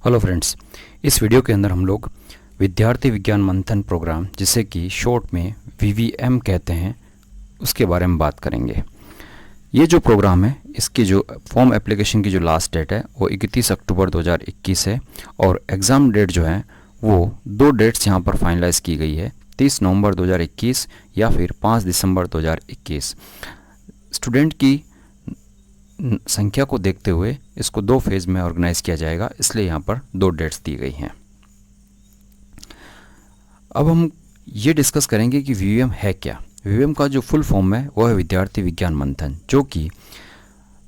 Hello friends, इस video के अंदर हम लोग विद्यार्थी विज्ञान मंथन प्रोग्राम, जिसे कि शॉर्ट में वीवीएम कहते हैं, उसके बारे में बात करेंगे। ये जो प्रोग्राम है, इसकी जो फॉर्म एप्लीकेशन की जो लास्ट डेट है वो 31 अक्टूबर 2021 है और एग्ज़ाम डेट जो है वो दो डेट्स यहाँ पर फाइनलाइज की गई है, 30 नवंबर 2021 या फिर 5 दिसंबर 2021। स्टूडेंट की संख्या को देखते हुए इसको दो फेज़ में ऑर्गेनाइज किया जाएगा, इसलिए यहाँ पर दो डेट्स दी गई हैं। अब हम ये डिस्कस करेंगे कि वीवीएम है क्या। वीवीएम का जो फुल फॉर्म है वो है विद्यार्थी विज्ञान मंथन, जो कि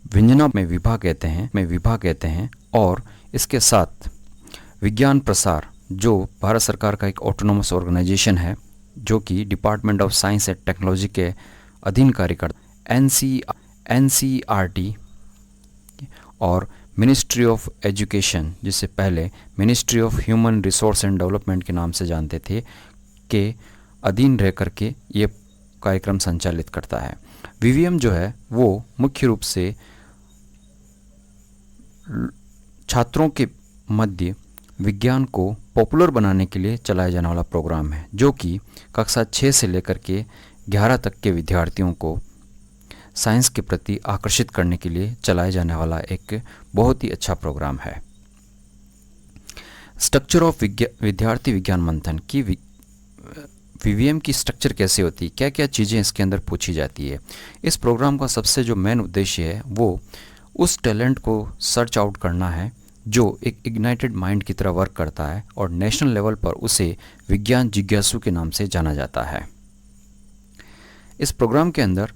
व्यंजना में विभाग कहते हैं और इसके साथ विज्ञान प्रसार, जो भारत सरकार का एक ऑटोनोमस ऑर्गेनाइजेशन है, जो कि department of science and technology के अधीन कार्य करता है, एनसीईआरटी, और मिनिस्ट्री ऑफ एजुकेशन, जिसे पहले ministry of human resource and development के नाम से जानते थे, के अधीन रह करके ये कार्यक्रम संचालित करता है। वीवीएम जो है वो मुख्य रूप से छात्रों के मध्य विज्ञान को पॉपुलर बनाने के लिए चलाया जाने वाला प्रोग्राम है, जो कि कक्षा 6 से लेकर के 11 तक के विद्यार्थियों को साइंस के प्रति आकर्षित करने के लिए चलाया जाने वाला एक बहुत ही अच्छा प्रोग्राम है। स्ट्रक्चर ऑफ विद्यार्थी विज्ञान मंथन की वीवीएम की स्ट्रक्चर कैसे होती है, क्या क्या चीज़ें इसके अंदर पूछी जाती है। इस प्रोग्राम का सबसे जो मेन उद्देश्य है वो उस टैलेंट को सर्च आउट करना है जो एक इग्नाइटेड माइंड की तरह वर्क करता है और नेशनल लेवल पर उसे विज्ञान जिज्ञासु के नाम से जाना जाता है। इस प्रोग्राम के अंदर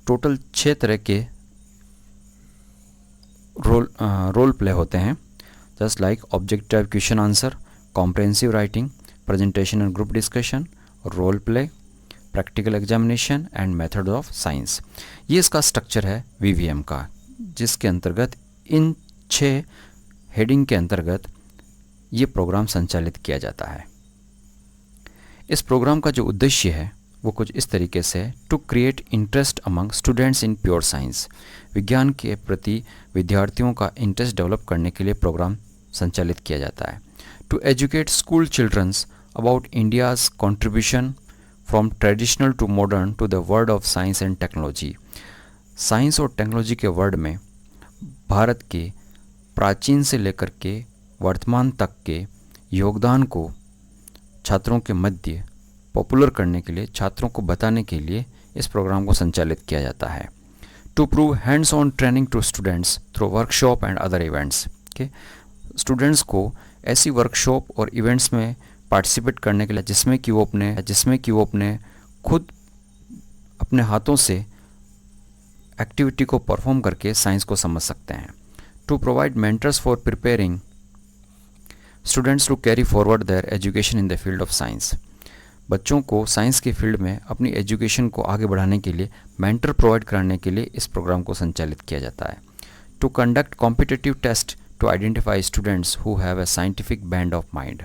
टोटल 6 तरह के रोल प्ले होते हैं, just like objective question answer, comprehensive writing, presentation and group discussion, role play, practical examination and method of science. ये इसका स्ट्रक्चर है वीवीएम का, जिसके अंतर्गत इन 6 हेडिंग के अंतर्गत ये प्रोग्राम संचालित किया जाता है। इस प्रोग्राम का जो उद्देश्य है वो कुछ इस तरीके से, to create interest among students in pure science, विज्ञान के प्रति विद्यार्थियों का इंटरेस्ट डेवलप करने के लिए प्रोग्राम संचालित किया जाता है। To educate school childrens about India's contribution from traditional to modern to the world of science and technology, science और टेक्नोलॉजी के वर्ल्ड में भारत के प्राचीन से लेकर के वर्तमान तक के योगदान को छात्रों के मध्य पॉपुलर करने के लिए, छात्रों को बताने के लिए इस प्रोग्राम को संचालित किया जाता है। To prove hands on training to students through workshop and other events, के स्टूडेंट्स को ऐसी वर्कशॉप और इवेंट्स में पार्टिसिपेट करने के लिए जिसमें कि वो अपने खुद अपने हाथों से एक्टिविटी को परफॉर्म करके साइंस को समझ सकते हैं। To provide mentors for preparing students to carry forward their education in the field of science, बच्चों को साइंस के फील्ड में अपनी एजुकेशन को आगे बढ़ाने के लिए मेंटर प्रोवाइड कराने के लिए इस प्रोग्राम को संचालित किया जाता है। To conduct competitive test to identify students who have a scientific band of mind,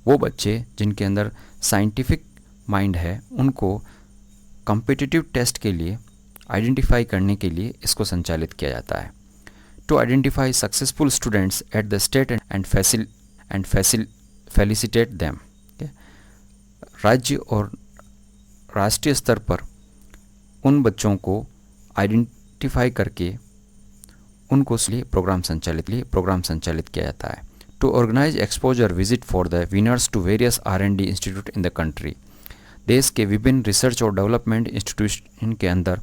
वो बच्चे जिनके अंदर साइंटिफिक माइंड है उनको कॉम्पिटिटिव टेस्ट के लिए आइडेंटिफाई करने के लिए इसको संचालित किया जाता है। To identify successful students at the state and felicitate them, राज्य और राष्ट्रीय स्तर पर उन बच्चों को आइडेंटिफाई करके उनको लिए प्रोग्राम संचालित किया जाता है। To organise exposure visit for the winners to various R&D institute in the country, देश के विभिन्न रिसर्च और डेवलपमेंट इंस्टीट्यूशन के अंदर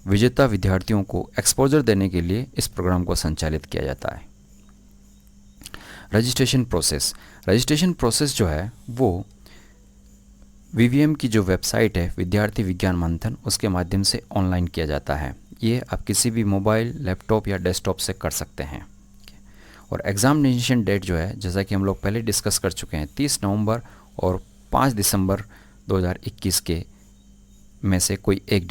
विजेता विद्यार्थियों को एक्सपोजर देने के लिए इस प्रोग्राम को संचालित किया जाता है। रजिस्ट्रेशन प्रोसेस जो है वो वीवीएम की जो वेबसाइट है विद्यार्थी विज्ञान मंथन, उसके माध्यम से ऑनलाइन किया जाता है। ये आप किसी भी मोबाइल, लैपटॉप या डेस्कटॉप से कर सकते हैं। और एग्ज़ामिनेशन डेट जो है, जैसा कि हम लोग पहले डिस्कस कर चुके हैं, 30 नवंबर और 5 दिसंबर 2021 के में से कोई एक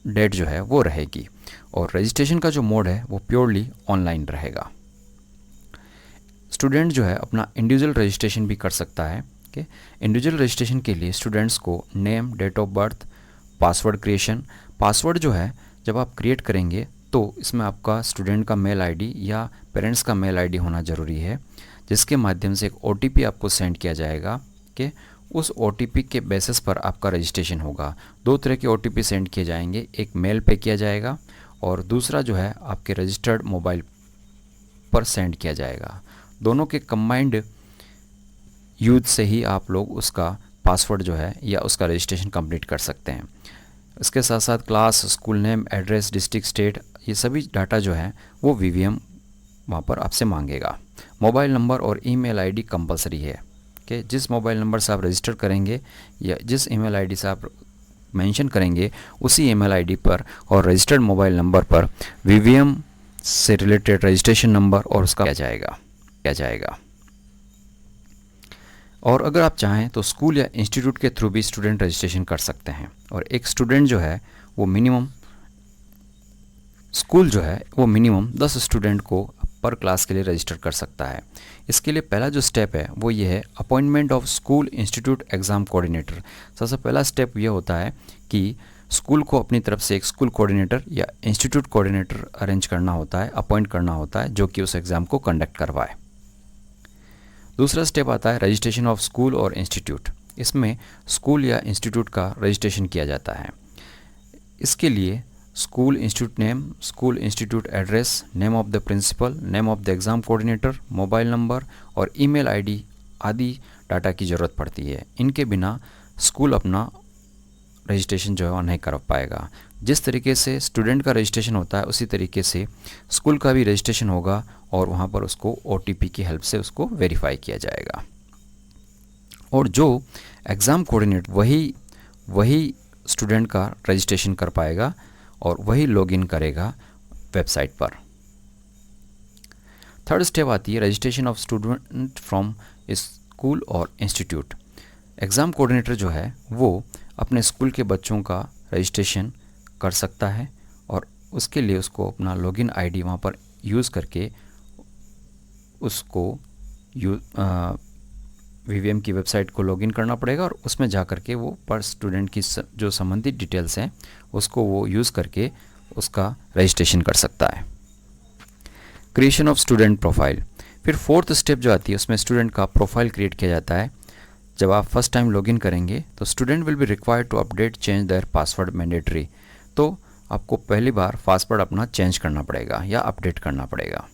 डेट जो है वो रहेगी। और रजिस्ट्रेशन का जो मोड है वो प्योरली ऑनलाइन रहेगा। स्टूडेंट जो है अपना इंडिविजुअल रजिस्ट्रेशन भी कर सकता है। इंडिविजुअल रजिस्ट्रेशन के लिए स्टूडेंट्स को name, date of birth, password creation, password जो है जब आप क्रिएट करेंगे तो इसमें आपका स्टूडेंट का मेल आईडी या पेरेंट्स का मेल आईडी होना ज़रूरी है, जिसके माध्यम से एक ओटीपी आपको सेंड किया जाएगा कि उस ओटीपी के बेसिस पर आपका रजिस्ट्रेशन होगा। दो तरह के ओटीपी सेंड किए जाएंगे, एक मेल पे किया जाएगा और दूसरा जो है आपके रजिस्टर्ड मोबाइल पर सेंड किया जाएगा। दोनों के कंबाइंड यूज से ही आप लोग उसका पासवर्ड जो है या उसका रजिस्ट्रेशन कंप्लीट कर सकते हैं। इसके साथ साथ class, school name, address, district, state, ये सभी डाटा जो है वो वीवीएम वहाँ पर आपसे मांगेगा। मोबाइल नंबर और ईमेल आईडी कंपलसरी है कि जिस मोबाइल नंबर से आप रजिस्टर करेंगे या जिस ईमेल आईडी से आप मेंशन करेंगे उसी ईमेल आईडी पर और रजिस्टर्ड मोबाइल नंबर पर वीवीएम से रिलेटेड रजिस्ट्रेशन नंबर और उसका किया जाएगा। और अगर आप चाहें तो स्कूल या इंस्टीट्यूट के थ्रू भी स्टूडेंट रजिस्ट्रेशन कर सकते हैं। और एक स्टूडेंट जो है वो मिनिमम स्कूल जो है वो मिनिमम 10 स्टूडेंट को पर क्लास के लिए रजिस्टर कर सकता है। इसके लिए पहला जो स्टेप है वो ये है appointment of school institute exam coordinator. सबसे पहला स्टेप ये होता है कि स्कूल को अपनी तरफ से एक स्कूल कोऑर्डिनेटर या इंस्टीट्यूट कोऑर्डिनेटर अरेंज करना होता है, अपॉइंट करना होता है, जो कि उस एग्ज़ाम को कंडक्ट करवाए। दूसरा स्टेप आता है रजिस्ट्रेशन ऑफ स्कूल और इंस्टीट्यूट। इसमें स्कूल या इंस्टीट्यूट का रजिस्ट्रेशन किया जाता है। इसके लिए school institute name, school institute address, name of the principal, name of the exam coordinator, mobile number और ईमेल आईडी आदि डाटा की ज़रूरत पड़ती है। इनके बिना स्कूल अपना रजिस्ट्रेशन जो है वो नहीं कर पाएगा। जिस तरीके से स्टूडेंट का रजिस्ट्रेशन होता है उसी तरीके से स्कूल का भी रजिस्ट्रेशन होगा और वहाँ पर उसको ओटीपी की हेल्प से उसको वेरीफाई किया जाएगा। और जो एग्ज़ाम कोऑर्डिनेटर वही स्टूडेंट का रजिस्ट्रेशन कर पाएगा और वही लॉगिन करेगा वेबसाइट पर। थर्ड स्टेप आती है registration of student from school और इंस्टीट्यूट। एग्ज़ाम कोऑर्डिनेटर जो है वो अपने स्कूल के बच्चों का रजिस्ट्रेशन कर सकता है और उसके लिए उसको अपना लॉगिन आईडी वहाँ पर यूज़ करके उसको वीवीएम की वेबसाइट को लॉगिन करना पड़ेगा और उसमें जा कर के वो पर स्टूडेंट की जो संबंधित डिटेल्स हैं उसको वो यूज़ करके उसका रजिस्ट्रेशन कर सकता है। Creation of student profile. फिर फोर्थ स्टेप जो आती है उसमें स्टूडेंट का प्रोफाइल क्रिएट किया जाता है। जब आप फर्स्ट टाइम लॉगिन करेंगे तो student will be required to update change their password mandatory. तो आपको पहली बार पासवर्ड अपना चेंज करना पड़ेगा या अपडेट करना पड़ेगा।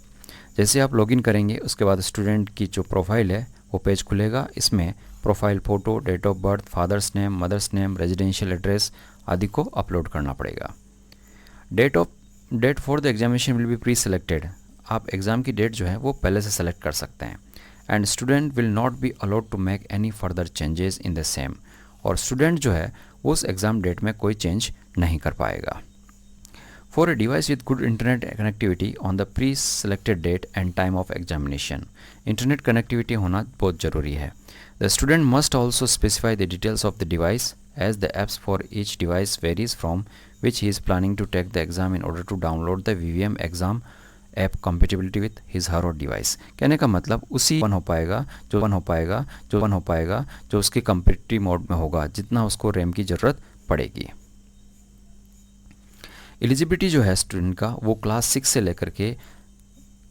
जैसे आप लॉगिन करेंगे उसके बाद स्टूडेंट की जो प्रोफाइल है वो पेज खुलेगा। इसमें profile photo, date of birth, father's name, mother's name, residential address आदि को अपलोड करना पड़ेगा। Date for the examination will be pre selected. आप एग्ज़ाम की डेट जो है वो पहले से सेलेक्ट कर सकते हैं। And student will not be allowed to make any further changes in the same. और स्टूडेंट जो है वो उस एग्ज़ाम डेट में कोई चेंज नहीं कर पाएगा। For a device with good internet connectivity on the pre-selected date and time of examination, internet connectivity होना बहुत ज़रूरी है। The student must also specify the details of the device as the apps for each device varies from which he is planning to take the exam in order to download the VVM exam app compatibility with his her or device। कहने का मतलब उसी one हो पाएगा जो उसके competitive mode में होगा, जितना उसको रैम की ज़रूरत पड़ेगी। एलिजिबिलिटी जो है स्टूडेंट का वो क्लास 6 से लेकर के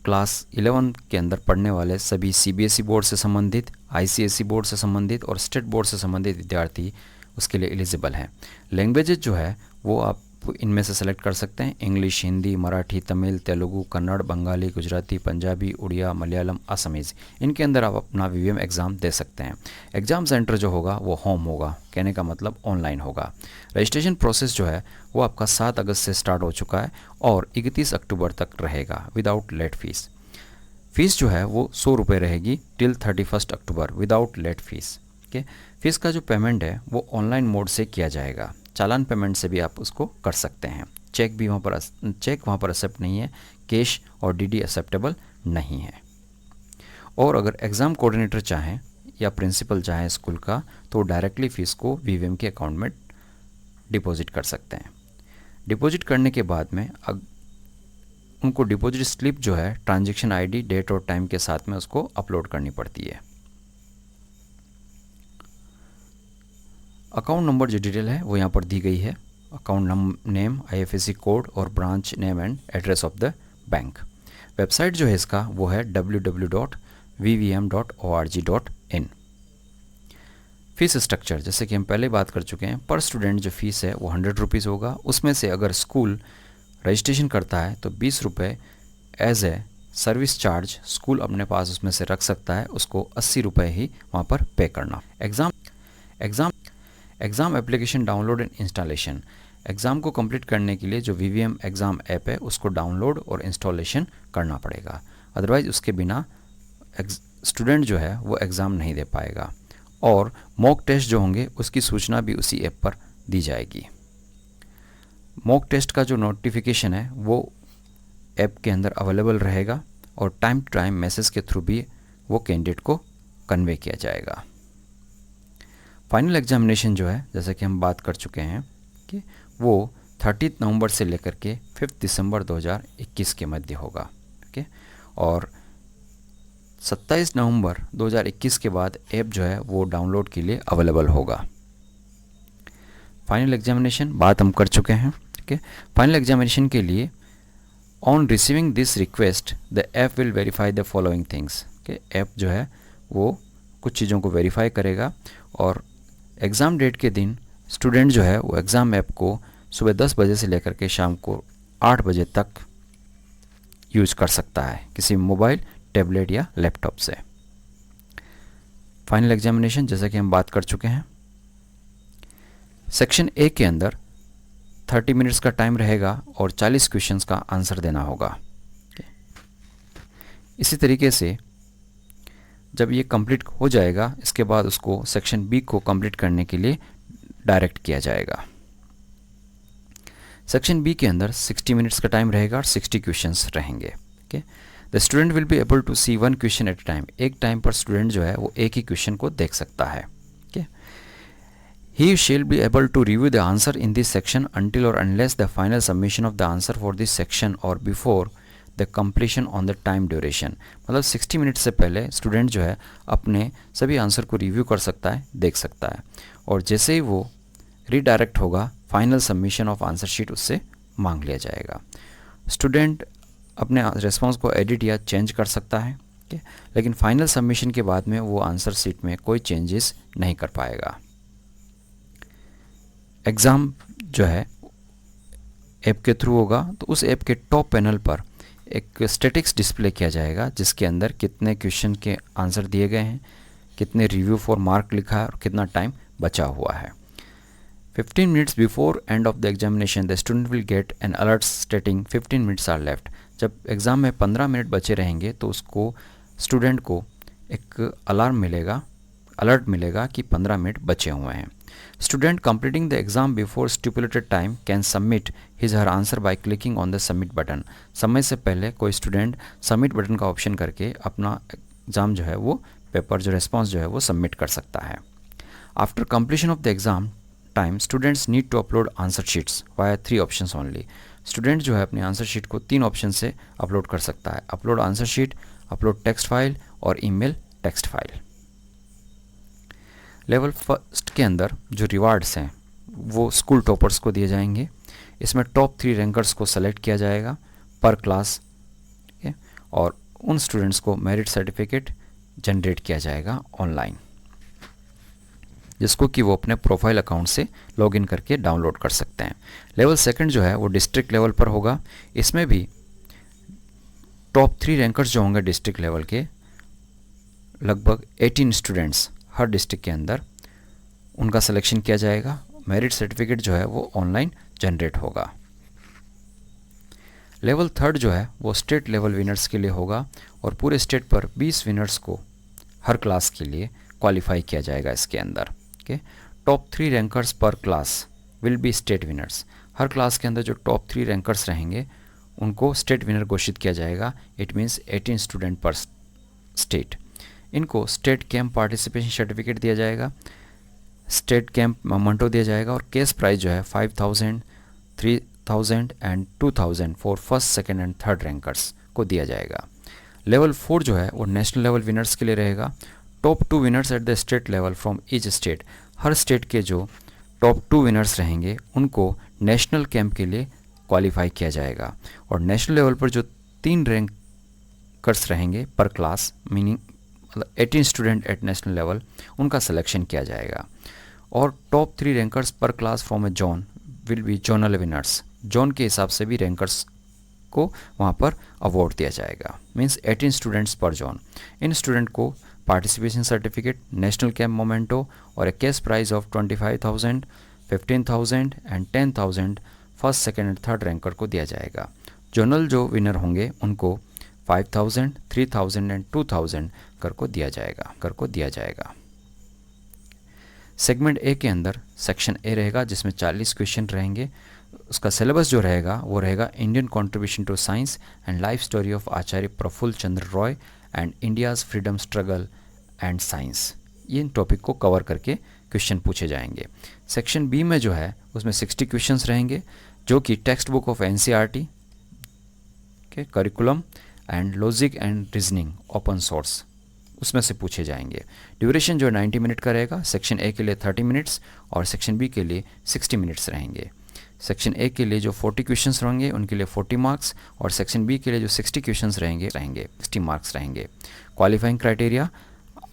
क्लास 11 के अंदर पढ़ने वाले सभी सीबीएसई बोर्ड से संबंधित, आईसीएसई बोर्ड से संबंधित और स्टेट बोर्ड से संबंधित विद्यार्थी उसके लिए एलिजिबल हैं। लैंग्वेजेज जो है वो आप इनमें से सेलेक्ट कर सकते हैं: इंग्लिश, हिंदी, मराठी, तमिल, तेलुगु, कन्नड़, बंगाली, गुजराती, पंजाबी, उड़िया, मलयालम, असमीज़। इनके अंदर आप अपना वीवीएम एग्ज़ाम दे सकते हैं। एग्ज़ाम सेंटर जो होगा वो होम होगा, कहने का मतलब ऑनलाइन होगा। रजिस्ट्रेशन प्रोसेस जो है वो आपका 7 अगस्त से स्टार्ट हो चुका है और 31 अक्टूबर तक रहेगा विदाउट लेट फीस। फ़ीस जो है वो 100 रुपये रहेगी till 31 October without late fee. Okay, fee का जो पेमेंट है वो ऑनलाइन मोड से किया जाएगा। चालान पेमेंट से भी आप उसको कर सकते हैं। चेक वहाँ पर एक्सेप्ट नहीं है, कैश और डीडी एक्सेप्टेबल नहीं है। और अगर एग्ज़ाम कोऑर्डिनेटर चाहें या प्रिंसिपल चाहें स्कूल का तो डायरेक्टली फ़ीस को वीवीएम के अकाउंट में डिपॉजिट कर सकते हैं। डिपॉजिट करने के बाद में उनको डिपॉजिट स्लिप जो है ट्रांजैक्शन आईडी, डेट और टाइम के साथ में उसको अपलोड करनी पड़ती है। अकाउंट नंबर जो डिटेल है वो यहाँ पर दी गई है अकाउंट नेम, IFSC कोड और branch name and address of the bank. Website जो है इसका वो है www.vvm.org.in। फीस स्ट्रक्चर जैसे कि हम पहले बात कर चुके हैं, पर स्टूडेंट जो फीस है वो 100 रुपीज़ होगा। उसमें से अगर स्कूल रजिस्ट्रेशन करता है तो 20 रुपये as a service charge school अपने पास उसमें से रख सकता है, उसको 80 रुपये ही वहाँ पर पे करना। Exam application download and installation, exam को कंप्लीट करने के लिए जो VVM एग्ज़ाम ऐप है उसको डाउनलोड और इंस्टॉलेशन करना पड़ेगा, अदरवाइज़ उसके बिना स्टूडेंट जो है वो एग्ज़ाम नहीं दे पाएगा। और मॉक टेस्ट जो होंगे उसकी सूचना भी उसी ऐप पर दी जाएगी। मॉक टेस्ट का जो नोटिफिकेशन है वो ऐप के अंदर अवेलेबल रहेगा और टाइम टू टाइम मैसेज के थ्रू भी वो कैंडिडेट को कन्वे किया जाएगा। फाइनल एग्जामिनेशन जो है जैसे कि हम बात कर चुके हैं कि वो 30 नवंबर से लेकर के 5 दिसंबर 2021 के मध्य होगा। ओके, और 27 नवंबर 2021 के बाद ऐप जो है वो डाउनलोड के लिए अवेलेबल होगा। फाइनल एग्जामिनेशन बात हम कर चुके हैं। ओके, फाइनल एग्जामिनेशन के लिए on receiving this request the app will verify the following things. के ऐप जो है वो कुछ चीज़ों को वेरीफाई करेगा और एग्ज़ाम डेट के दिन स्टूडेंट जो है वो एग्ज़ाम ऐप को सुबह 10 बजे से लेकर के शाम को 8 बजे तक यूज कर सकता है किसी मोबाइल, टैबलेट या लैपटॉप से। फाइनल एग्जामिनेशन जैसा कि हम बात कर चुके हैं, सेक्शन ए के अंदर 30 मिनट्स का टाइम रहेगा और 40 क्वेश्चंस का आंसर देना होगा। इसी तरीके से जब ये कंप्लीट हो जाएगा इसके बाद उसको सेक्शन बी को कंप्लीट करने के लिए डायरेक्ट किया जाएगा। सेक्शन बी के अंदर 60 मिनट्स का टाइम रहेगा और 60 क्वेश्चंस रहेंगे। Okay, the student will be able to see 1 question at time, एक टाइम पर स्टूडेंट जो है वो एक ही क्वेश्चन को देख सकता है। Okay, he shall be able to review the answer in this section until or unless the final submission of the answer for this section or before the completion on the time duration। मतलब 60 minute से पहले student जो है अपने सभी answer को review कर सकता है, देख सकता है, और जैसे ही वो रीडायरेक्ट होगा final submission of answer sheet उससे मांग लिया जाएगा। स्टूडेंट अपने रिस्पॉन्स को एडिट या चेंज कर सकता है, लेकिन फाइनल सबमिशन के बाद में वो आंसर शीट में कोई चेंजेस नहीं कर पाएगा। एग्ज़ाम जो है ऐप के थ्रू होगा तो उस ऐप के टॉप पैनल पर एक स्टैटिक्स डिस्प्ले किया जाएगा जिसके अंदर कितने क्वेश्चन के आंसर दिए गए हैं, कितने रिव्यू फॉर मार्क लिखा है और कितना टाइम बचा हुआ है। 15 minutes before end of the examination the student will get an alert stating 15 minutes are left. जब एग्ज़ाम में 15 मिनट बचे रहेंगे तो उसको स्टूडेंट को एक अलर्ट मिलेगा कि 15 मिनट बचे हुए हैं। Student completing the exam before stipulated time can submit his her answer by clicking on the submit button। समय से पहले कोई स्टूडेंट सबमिट बटन का ऑप्शन करके अपना एग्ज़ाम जो है वो पेपर जो रिस्पॉन्स जो है वो सबमिट कर सकता है। After completion of the exam time students need to upload answer sheets via 3 options only. Student जो है अपनी आंसर शीट को 3 ऑप्शन से अपलोड कर सकता है, upload answer sheet, upload text file और email text file. Level first के अंदर जो रिवार्ड्स हैं वो स्कूल टॉपर्स को दिए जाएंगे। इसमें टॉप 3 रैंकर्स को सेलेक्ट किया जाएगा पर क्लास, और उन स्टूडेंट्स को मेरिट सर्टिफिकेट जनरेट किया जाएगा ऑनलाइन, जिसको कि वो अपने प्रोफाइल अकाउंट से लॉगिन करके डाउनलोड कर सकते हैं। लेवल सेकंड जो है वो डिस्ट्रिक्ट लेवल पर होगा। इसमें भी टॉप 3 रैंकर्स जो होंगे डिस्ट्रिक्ट लेवल के, लगभग 18 स्टूडेंट्स हर डिस्ट्रिक्ट के अंदर, उनका सिलेक्शन किया जाएगा। मेरिट सर्टिफिकेट जो है वो ऑनलाइन जनरेट होगा। लेवल थर्ड जो है वो स्टेट लेवल विनर्स के लिए होगा और पूरे स्टेट पर 20 विनर्स को हर क्लास के लिए क्वालिफाई किया जाएगा इसके अंदर। ओके, टॉप 3 रैंकर्स पर class will be state winners. Her class के अंदर जो टॉप 3 रैंकर्स रहेंगे उनको स्टेट विनर घोषित किया जाएगा। इट मीन्स 18 स्टूडेंट पर स्टेट। इनको स्टेट कैंप पार्टिसिपेशन सर्टिफिकेट दिया जाएगा, स्टेट कैंप मोमेंटो दिया जाएगा और केस प्राइज जो है 5000, 3000 and 2000 for first, second and third rankers को दिया जाएगा। लेवल 4 जो है वो नेशनल लेवल विनर्स के लिए रहेगा। Top 2 winners eight the state level from each state. Her state के जो टॉप 2 विनर्स रहेंगे उनको नेशनल कैंप के लिए क्वालिफाई किया जाएगा। और नेशनल लेवल पर जो 3 रैंकर्स रहेंगे पर क्लास, मीनिंग मतलब 18 स्टूडेंट एट नेशनल लेवल, उनका सिलेक्शन किया जाएगा। और टॉप 3 रैंकर्स पर class from A zone will be zonal winners. Zone के हिसाब से भी रैंकर्स को वहाँ पर अवार्ड दिया जाएगा, मीन्स 18 स्टूडेंट्स पर जोन। इन स्टूडेंट को participation certificate, national camp memento और a cash prize of 25,000, 15,000 and 10,000 first, second and third ranker को दिया जाएगा। जोनल जो विनर होंगे उनको 5,000, 3,000 एंड 2,000 कर को दिया जाएगा। सेगमेंट ए के अंदर सेक्शन ए रहेगा जिसमें 40 क्वेश्चन रहेंगे। उसका सिलेबस जो रहेगा वो रहेगा Indian contribution to science and life story of Acharya Prafulla Chandra Roy and India's freedom struggle and science. ये टॉपिक को कवर करके क्वेश्चन पूछे जाएंगे। सेक्शन बी में जो है उसमें 60 क्वेश्चंस रहेंगे जो कि टेक्स्ट बुक ऑफ एनसीईआरटी के curriculum and logic and reasoning open source उसमें से पूछे जाएंगे। ड्यूरेशन जो 90 मिनट का रहेगा। सेक्शन ए के लिए 30 मिनट्स और सेक्शन बी के लिए 60 मिनट्स रहेंगे। सेक्शन ए के लिए जो 40 क्वेश्चंस रहेंगे उनके लिए 40 मार्क्स और सेक्शन बी के लिए जो 60 क्वेश्चंस रहेंगे 60 मार्क्स रहेंगे। Qualifying criteria,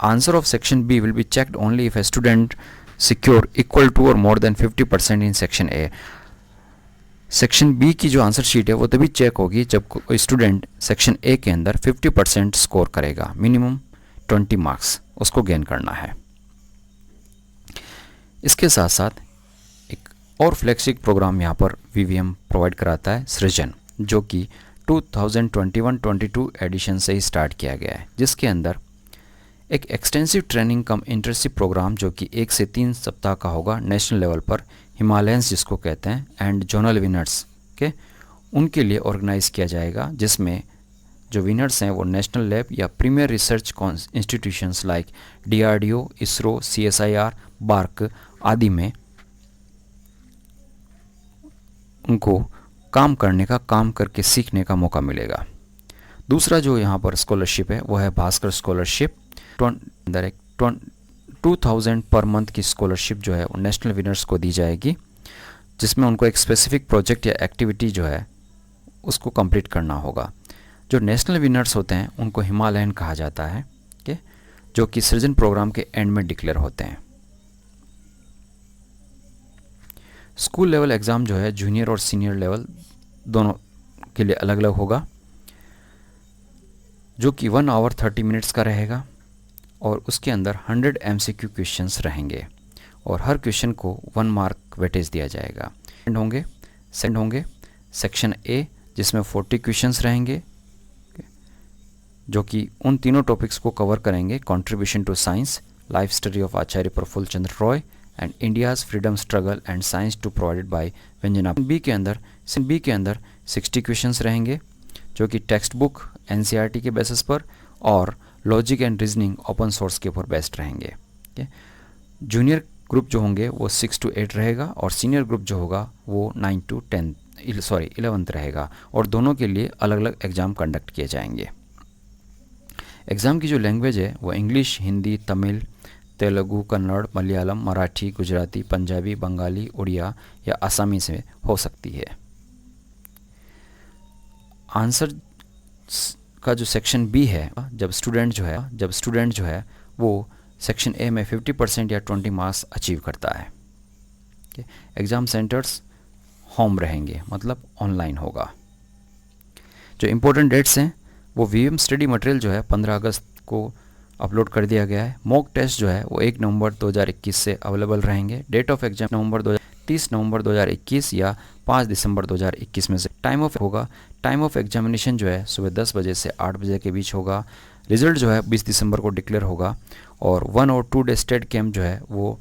answer of section B will be checked only if a student secure equal to और more than 50% in section A. Section B की जो आंसर शीट है वो तभी चेक होगी जब कोई स्टूडेंट सेक्शन ए के अंदर 50% स्कोर करेगा, मिनिमम 20 मार्क्स उसको गेन करना है। इसके साथ साथ एक और फ्लैगशिप प्रोग्राम यहाँ पर वीवीएम प्रोवाइड कराता है, सृजन, जो कि 2021-22 एडिशन से ही स्टार्ट किया गया है, जिसके अंदर एक एक्सटेंसिव ट्रेनिंग कम इंटर्नशिप प्रोग्राम जो कि 1 से 3 सप्ताह का होगा नेशनल लेवल पर, हिमालयंस जिसको कहते हैं एंड जोनल विनर्स के उनके लिए ऑर्गेनाइज किया जाएगा, जिसमें जो विनर्स हैं वो नेशनल लैब या premier research institutions like DRDO, ISRO, CSIR, BARC आदि में उनको काम करके सीखने का मौका मिलेगा। दूसरा जो यहाँ पर स्कॉलरशिप है वो है भास्कर स्कॉलरशिप। अंदर एक 2,000 पर मंथ की स्कॉलरशिप जो है वो नेशनल विनर्स को दी जाएगी, जिसमें उनको एक स्पेसिफिक प्रोजेक्ट या एक्टिविटी जो है उसको कंप्लीट करना होगा। जो नेशनल विनर्स होते हैं उनको हिमालयन कहा जाता है, जो कि सृजन प्रोग्राम के एंड में डिक्लेयर होते हैं। स्कूल लेवल एग्ज़ाम जो है जूनियर और सीनियर लेवल दोनों के लिए अलग अलग होगा, जो कि 1 आवर 30 मिनट्स का रहेगा और उसके अंदर 100 MCQ क्वेश्चंस रहेंगे और हर क्वेश्चन को 1 मार्क वेटेज दिया जाएगा। होंगे सेक्शन ए जिसमें 40 क्वेश्चंस रहेंगे जो कि उन तीनों टॉपिक्स को कवर करेंगे, contribution to science, life story of Acharya Prafulla Chandra Roy and India's freedom struggle and science too provided by Vyanjana. B के अंदर 60 क्वेश्चंस रहेंगे जो कि टेक्स्ट बुक एनसीईआरटी के बेसिस पर और logic and reasoning open source के ऊपर बेस्ड रहेंगे। जूनियर ग्रुप जो होंगे वो 6 to 8 रहेगा और सीनियर ग्रुप जो होगा वो 9 to 11th रहेगा और दोनों के लिए अलग अलग एग्ज़ाम कंडक्ट किए जाएंगे। एग्ज़ाम की जो लैंग्वेज है वो इंग्लिश, हिंदी, तमिल, तेलुगु, कन्नड़, मलयालम, मराठी, गुजराती, पंजाबी, बंगाली, उड़िया या आसामी से हो सकती है। आंसर का जो सेक्शन बी है, जब स्टूडेंट जो है वो सेक्शन ए में 50% या 20 मार्क्स अचीव करता है। एग्ज़ाम सेंटर्स होम रहेंगे, मतलब ऑनलाइन होगा। जो इम्पोर्टेंट डेट्स हैं वो वीवीएम स्टडी मटेरियल जो है 15 अगस्त को अपलोड कर दिया गया है। मॉक टेस्ट जो है वो 1 नवंबर 2021 से अवेलेबल रहेंगे। डेट ऑफ एग्जाम 30 नवंबर 2021 या 5 दिसंबर 2021 में से। टाइम ऑफ एग्जामिनेशन जो है सुबह 10 बजे से 8 बजे के बीच होगा। रिजल्ट जो है 20 दिसंबर को डिक्लेयर होगा और 1 और 2 डे स्टेट कैंप जो है वो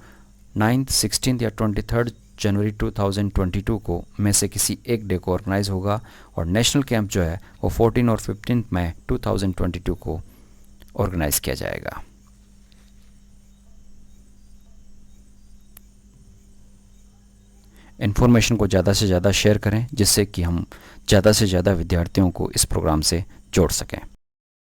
9th, 16th या 23rd जनवरी 2022 को में से किसी एक डे को ऑर्गेनाइज होगा और नेशनल कैंप जो है वो 14 और 15 मई 2022 को ऑर्गेनाइज किया जाएगा। इन्फॉर्मेशन को ज़्यादा से ज़्यादा शेयर करें जिससे कि हम ज़्यादा से ज़्यादा विद्यार्थियों को इस प्रोग्राम से जोड़ सकें।